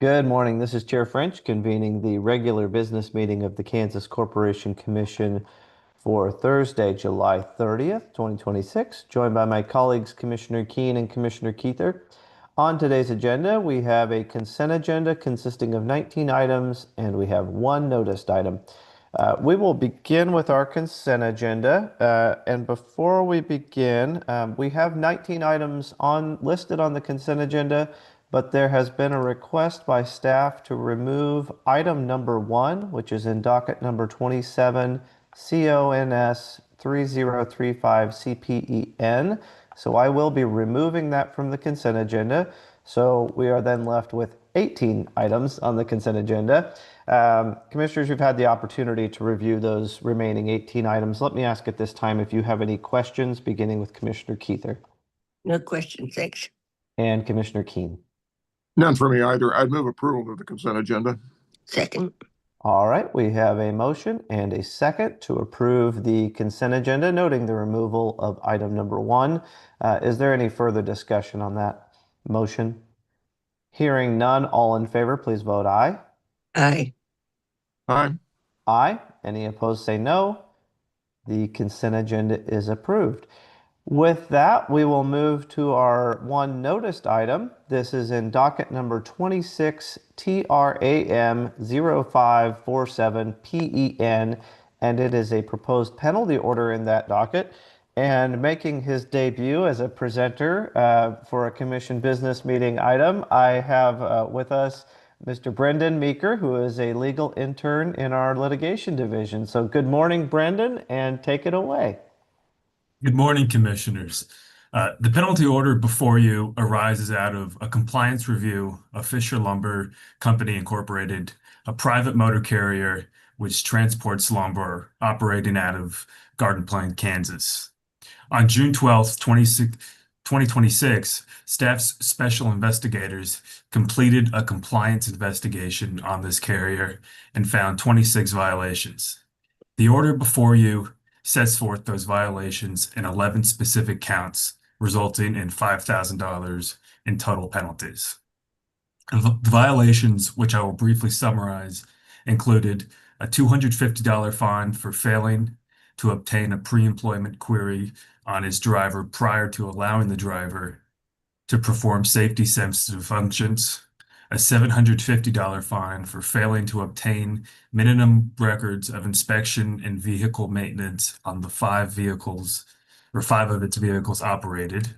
Good morning. This is Chair French convening the regular business meeting of the Kansas Corporation Commission for Thursday, July 30th, 2026, joined by my colleagues, Commissioner Keene and Commissioner Keither. On today's agenda, we have a consent agenda consisting of 19 items, and we have one noticed item. We will begin with our consent agenda, and before we begin, we have 19 items listed on the consent agenda, but there has been a request by staff to remove item number 1, which is in docket number 27, CONS 3035 CPEN. So I will be removing that from the consent agenda. So we are then left with 18 items on the consent agenda. Commissioners, you've had the opportunity to review those remaining 18 items. Let me ask at this time if you have any questions, beginning with Commissioner Keither. No question, thanks. And Commissioner Keene. None for me either. I'd move approval of the consent agenda. Second. All right, we have a motion and a second to approve the consent agenda, noting the removal of item number 1. Is there any further discussion on that motion? Hearing none, all in favor, please vote aye. Aye. Aye. Aye. Any opposed, say no. The consent agenda is approved. With that, we will move to our one noticed item. This is in docket number 26, TRAM 0547 PEN, and it is a proposed penalty order in that docket. And making his debut as a presenter for a commission business meeting item, I have with us Mr. Brendan Meeker, who is a legal intern in our litigation division. So good morning, Brendan, and take it away. Good morning, Commissioners. The penalty order before you arises out of a compliance review of Fisher Lumber Company Incorporated, a private motor carrier which transports lumber operating out of Garden Plain, Kansas. On June 12th, 2026, staff's special investigators completed a compliance investigation on this carrier and found 26 violations. The order before you sets forth those violations in 11 specific counts, resulting in $5,000 in total penalties. The violations, which I will briefly summarize, included a $250 fine for failing to obtain a pre-employment query on his driver prior to allowing the driver to perform safety-sensitive functions, a $750 fine for failing to obtain minimum records of inspection and vehicle maintenance on the 5 of its vehicles operated,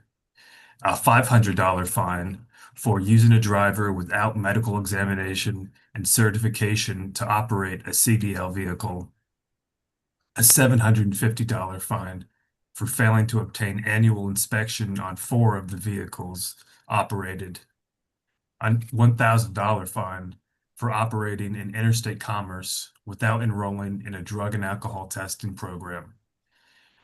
a $500 fine for using a driver without medical examination and certification to operate a CDL vehicle, a $750 fine for failing to obtain annual inspection on 4 of the vehicles operated, a $1,000 fine for operating in interstate commerce without enrolling in a drug and alcohol testing program.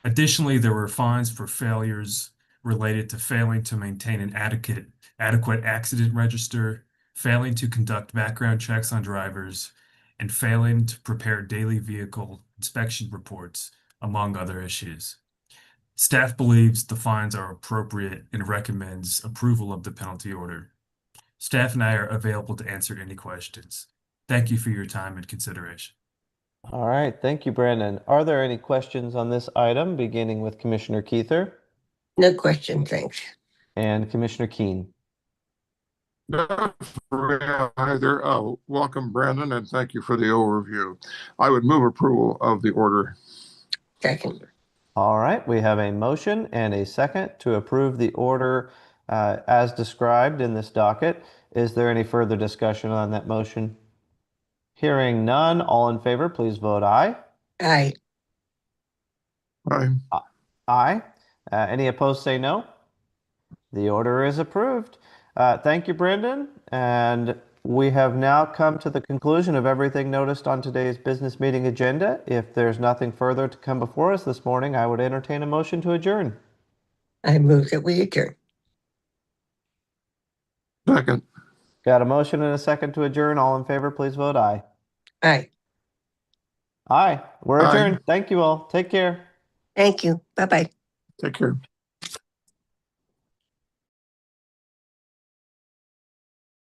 Additionally, there were fines for failures related to failing to maintain an adequate accident register, failing to conduct background checks on drivers, and failing to prepare daily vehicle inspection reports, among other issues. Staff believes the fines are appropriate and recommends approval of the penalty order. Staff and I are available to answer any questions. Thank you for your time and consideration. All right, thank you, Brandon. Are there any questions on this item, beginning with Commissioner Keither? No question, thanks. And Commissioner Keene. None for me either. Welcome, Brandon, and thank you for the overview. I would move approval of the order. Second. All right, we have a motion and a second to approve the order as described in this docket. Is there any further discussion on that motion? Hearing none, all in favor, please vote aye. Aye. Aye. Aye. Any opposed, say no. The order is approved. Thank you, Brendan. And we have now come to the conclusion of everything noticed on today's business meeting agenda. If there's nothing further to come before us this morning, I would entertain a motion to adjourn. I move that we adjourn. Second. Got a motion and a second to adjourn. All in favor, please vote aye. Aye. Aye. We're Aye. adjourned. Thank you all. Take care. Thank you. Bye-bye. Take care.